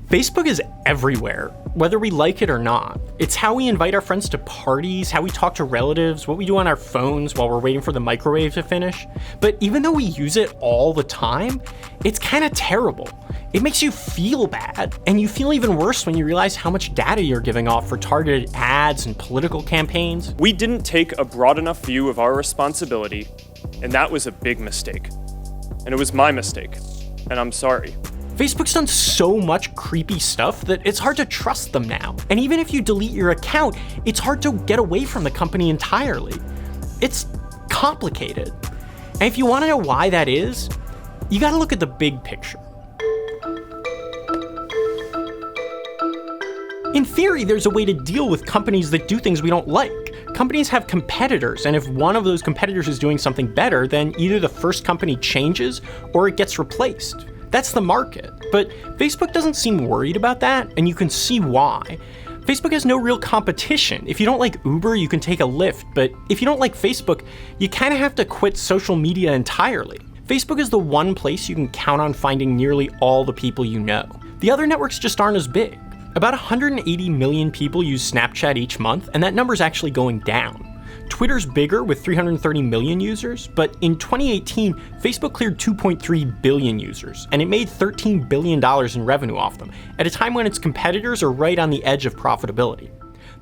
Facebook is everywhere, whether we like it or not. It's how we invite our friends to parties, how we talk to relatives, what we do on our phones while we're waiting for the microwave to finish. But even though we use it all the time, it's kind of terrible. It makes you feel bad, and you feel even worse when you realize how much data you're giving off for targeted ads and political campaigns. We didn't take a broad enough view of our responsibility, and that was a big mistake. And it was my mistake, and I'm sorry. Facebook's done so much creepy stuff that it's hard to trust them now. And even if you delete your account, it's hard to get away from the company entirely. It's complicated. And if you want to know why that is, you gotta look at the big picture. In theory, there's a way to deal with companies that do things we don't like. Companies have competitors, and if one of those competitors is doing something better, then either the first company changes or it gets replaced. That's the market. But Facebook doesn't seem worried about that, and you can see why. Facebook has no real competition. If you don't like Uber, you can take a Lyft, but if you don't like Facebook, you kind of have to quit social media entirely. Facebook is the one place you can count on finding nearly all the people you know. The other networks just aren't as big. About 180 million people use Snapchat each month, and that number's actually going down. Twitter's bigger with 330 million users, but in 2018, Facebook cleared 2.3 billion users, and it made $13 billion in revenue off them, at a time when its competitors are right on the edge of profitability.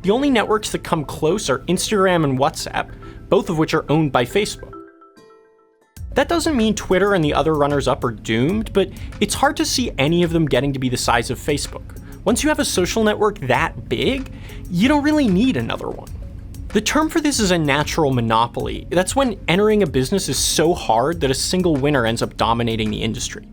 The only networks that come close are Instagram and WhatsApp, both of which are owned by Facebook. That doesn't mean Twitter and the other runners-up are doomed, but it's hard to see any of them getting to be the size of Facebook. Once you have a social network that big, you don't really need another one. The term for this is a natural monopoly. That's when entering a business is so hard that a single winner ends up dominating the industry.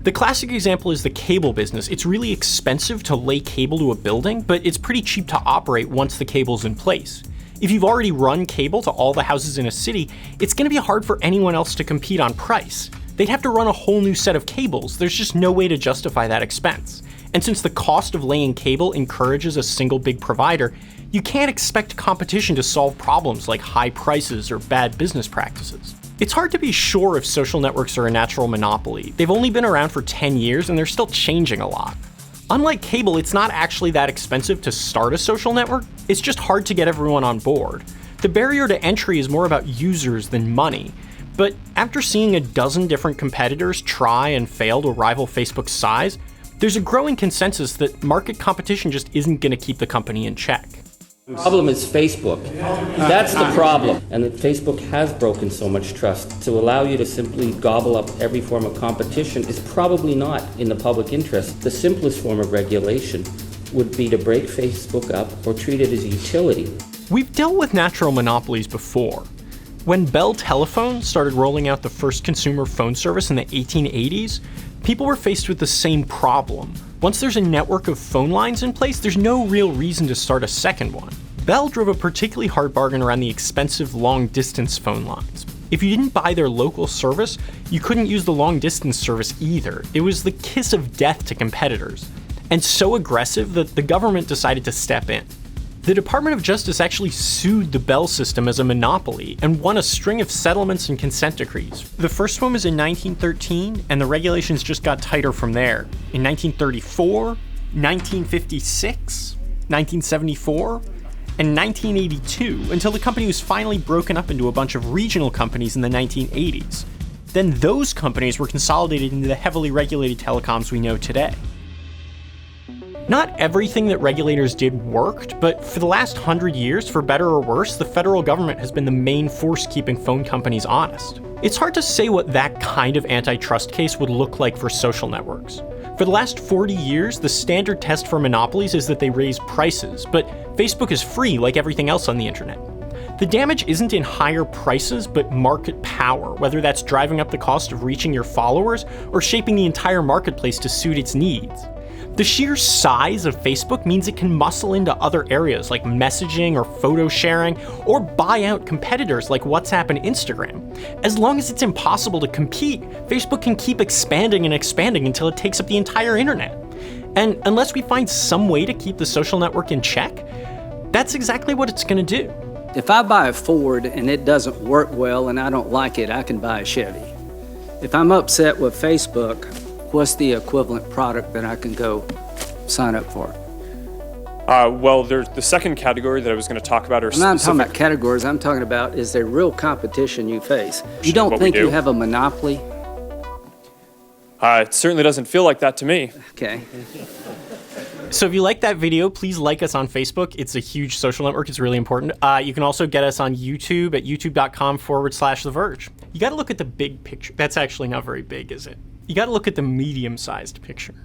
The classic example is the cable business. It's really expensive to lay cable to a building, but it's pretty cheap to operate once the cable's in place. If you've already run cable to all the houses in a city, it's going to be hard for anyone else to compete on price. They'd have to run a whole new set of cables. There's just no way to justify that expense. And since the cost of laying cable encourages a single big provider, you can't expect competition to solve problems like high prices or bad business practices. It's hard to be sure if social networks are a natural monopoly. They've only been around for 10 years and they're still changing a lot. Unlike cable, it's not actually that expensive to start a social network. It's just hard to get everyone on board. The barrier to entry is more about users than money. But after seeing a dozen different competitors try and fail to rival Facebook's size, there's a growing consensus that market competition just isn't going to keep the company in check. The problem is Facebook. That's the problem. And that Facebook has broken so much trust. To allow you to simply gobble up every form of competition is probably not in the public interest. The simplest form of regulation would be to break Facebook up or treat it as a utility. We've dealt with natural monopolies before. When Bell Telephone started rolling out the first consumer phone service in the 1880s, people were faced with the same problem. Once there's a network of phone lines in place, there's no real reason to start a second one. Bell drove a particularly hard bargain around the expensive long-distance phone lines. If you didn't buy their local service, you couldn't use the long-distance service either. It was the kiss of death to competitors, and so aggressive that the government decided to step in. The Department of Justice actually sued the Bell system as a monopoly and won a string of settlements and consent decrees. The first one was in 1913, and the regulations just got tighter from there. In 1934, 1956, 1974, and 1982, until the company was finally broken up into a bunch of regional companies in the 1980s. Then those companies were consolidated into the heavily regulated telecoms we know today. Not everything that regulators did worked, but for the last 100 years, for better or worse, the federal government has been the main force keeping phone companies honest. It's hard to say what that kind of antitrust case would look like for social networks. For the last 40 years, the standard test for monopolies is that they raise prices, but Facebook is free like everything else on the internet. The damage isn't in higher prices, but market power, whether that's driving up the cost of reaching your followers or shaping the entire marketplace to suit its needs. The sheer size of Facebook means it can muscle into other areas like messaging or photo sharing, or buy out competitors like WhatsApp and Instagram. As long as it's impossible to compete, Facebook can keep expanding and expanding until it takes up the entire internet. And unless we find some way to keep the social network in check, that's exactly what it's going to do. If I buy a Ford and it doesn't work well and I don't like it, I can buy a Chevy. If I'm upset with Facebook, what's the equivalent product that I can go sign up for? Well, there's the second category that I was going to talk about are I'm not talking specific. about categories. I'm talking about, is there real competition you face? You don't what we think you do. have a monopoly? It certainly doesn't feel like that to me. Okay. So if you like that video, please like us on Facebook. It's a huge social network. It's really important. You can also get us on YouTube at youtube.com/The Verge. You got to look at the big picture. That's actually not very big, is it? You got to look at the medium-sized picture.